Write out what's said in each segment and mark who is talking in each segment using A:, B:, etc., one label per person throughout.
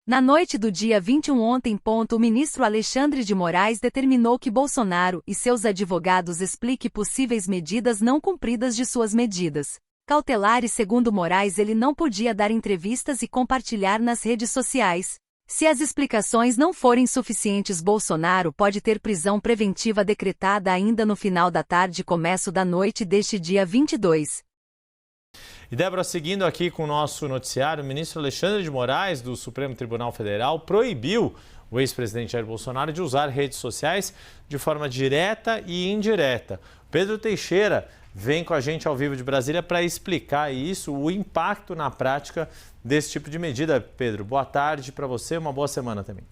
A: Na noite do dia 21 ontem, o ministro Alexandre de Moraes determinou que Bolsonaro e seus advogados expliquem possíveis medidas não cumpridas de suas medidas cautelares. Segundo Moraes, ele não podia dar entrevistas e compartilhar nas redes sociais. Se as explicações não forem suficientes, Bolsonaro pode ter prisão preventiva decretada ainda no final da tarde, começo da noite deste dia 22.
B: E Débora, seguindo aqui com o nosso noticiário, o ministro Alexandre de Moraes, do Supremo Tribunal Federal, proibiu o ex-presidente Jair Bolsonaro de usar redes sociais de forma direta e indireta. Pedro Teixeira vem com a gente ao vivo de Brasília para explicar isso, o impacto na prática desse tipo de medida. Pedro, boa tarde para você, uma boa semana também.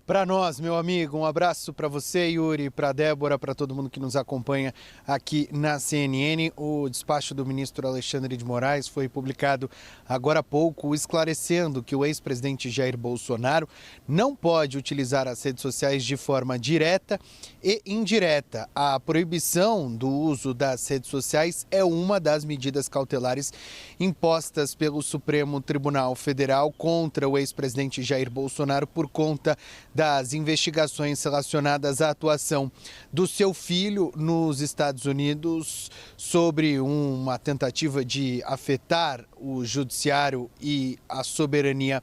C: Para nós, meu amigo, um abraço para você, Yuri, para Débora, para todo mundo que nos acompanha aqui na CNN. O despacho do ministro Alexandre de Moraes foi publicado agora há pouco, esclarecendo que o ex-presidente Jair Bolsonaro não pode utilizar as redes sociais de forma direta e indireta. A proibição do uso das redes sociais é uma das medidas cautelares impostas pelo Supremo Tribunal Federal contra o ex-presidente Jair Bolsonaro por conta das investigações relacionadas à atuação do seu filho nos Estados Unidos sobre uma tentativa de afetar o judiciário e a soberania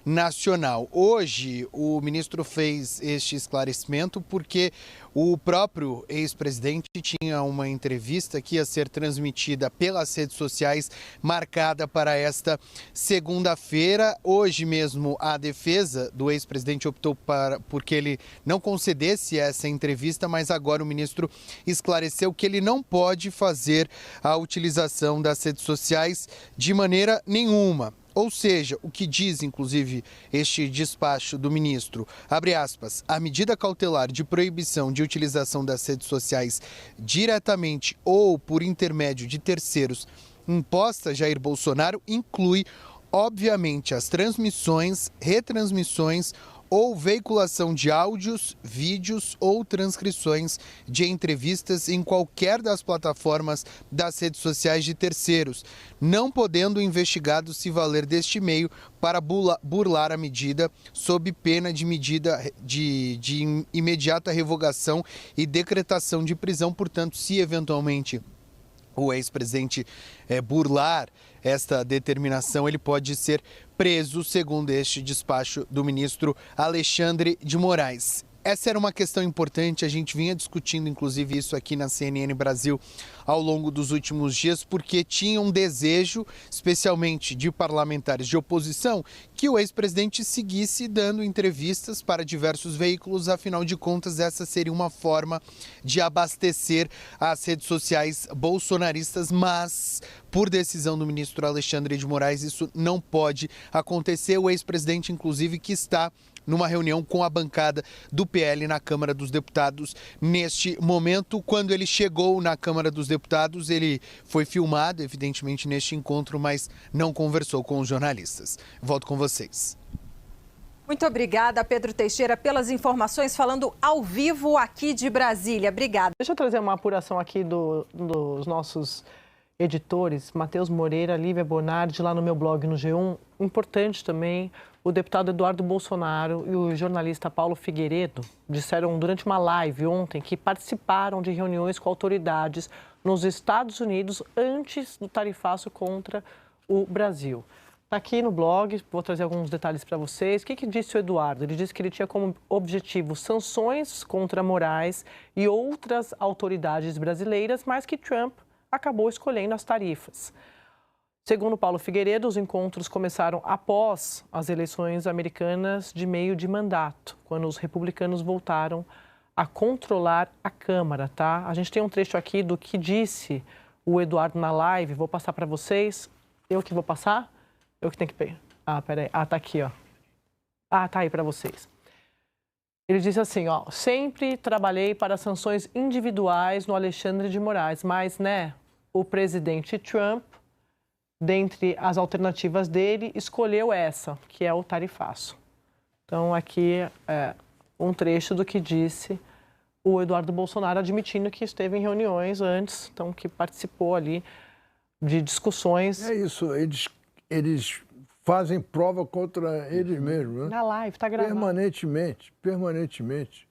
C: nacional. Hoje, o ministro fez este esclarecimento porque o próprio ex-presidente tinha uma entrevista que ia ser transmitida pelas redes sociais, marcada para esta segunda-feira. Hoje mesmo, a defesa do ex-presidente optou porque ele não concedesse essa entrevista, mas agora o ministro esclareceu que ele não pode fazer a utilização das redes sociais de maneira nenhuma. Ou seja, o que diz, inclusive, este despacho do ministro, abre aspas, a medida cautelar de proibição de utilização das redes sociais diretamente ou por intermédio de terceiros imposta a Jair Bolsonaro inclui, obviamente, as transmissões, retransmissões ou veiculação de áudios, vídeos ou transcrições de entrevistas em qualquer das plataformas das redes sociais de terceiros, não podendo o investigado se valer deste meio para burlar a medida sob pena de imediata revogação e decretação de prisão. Portanto, se eventualmente o ex-presidente burlar esta determinação, ele pode ser preso, segundo este despacho do ministro Alexandre de Moraes. Essa era uma questão importante, a gente vinha discutindo inclusive isso aqui na CNN Brasil ao longo dos últimos dias, porque tinha um desejo, especialmente de parlamentares de oposição, que o ex-presidente seguisse dando entrevistas para diversos veículos, afinal de contas essa seria uma forma de abastecer as redes sociais bolsonaristas, mas por decisão do ministro Alexandre de Moraes isso não pode acontecer. O ex-presidente, inclusive, que está numa reunião com a bancada do PL na Câmara dos Deputados neste momento. Quando ele chegou na Câmara dos Deputados, ele foi filmado, evidentemente, neste encontro, mas não conversou com os jornalistas. Volto com vocês.
D: Muito obrigada, Pedro Teixeira, pelas informações, falando ao vivo aqui de Brasília. Obrigada.
E: Deixa eu trazer uma apuração aqui dos nossos editores, Matheus Moreira, Lívia Bonardi, lá no meu blog no G1. Importante também, o deputado Eduardo Bolsonaro e o jornalista Paulo Figueiredo disseram durante uma live ontem que participaram de reuniões com autoridades nos Estados Unidos antes do tarifaço contra o Brasil. Está aqui no blog, vou trazer alguns detalhes para vocês. O que disse o Eduardo? Ele disse que ele tinha como objetivo sanções contra Moraes e outras autoridades brasileiras, mas que Trump acabou escolhendo as tarifas. Segundo Paulo Figueiredo, os encontros começaram após as eleições americanas de meio de mandato, quando os republicanos voltaram a controlar a Câmara, tá? A gente tem um trecho aqui do que disse o Eduardo na live, vou passar para vocês. Eu que vou passar? Eu que tenho que pegar. Ah, peraí. Ah, tá aqui, ó. Ah, tá aí para vocês. Ele disse assim, ó, sempre trabalhei para sanções individuais no Alexandre de Moraes, mas, né, o presidente Trump, dentre as alternativas dele, escolheu essa, que é o tarifaço. Então, aqui é um trecho do que disse o Eduardo Bolsonaro, admitindo que esteve em reuniões antes, então que participou ali de discussões.
F: É isso, eles fazem prova contra eles mesmos. Né?
E: Na live, está gravado.
F: Permanentemente.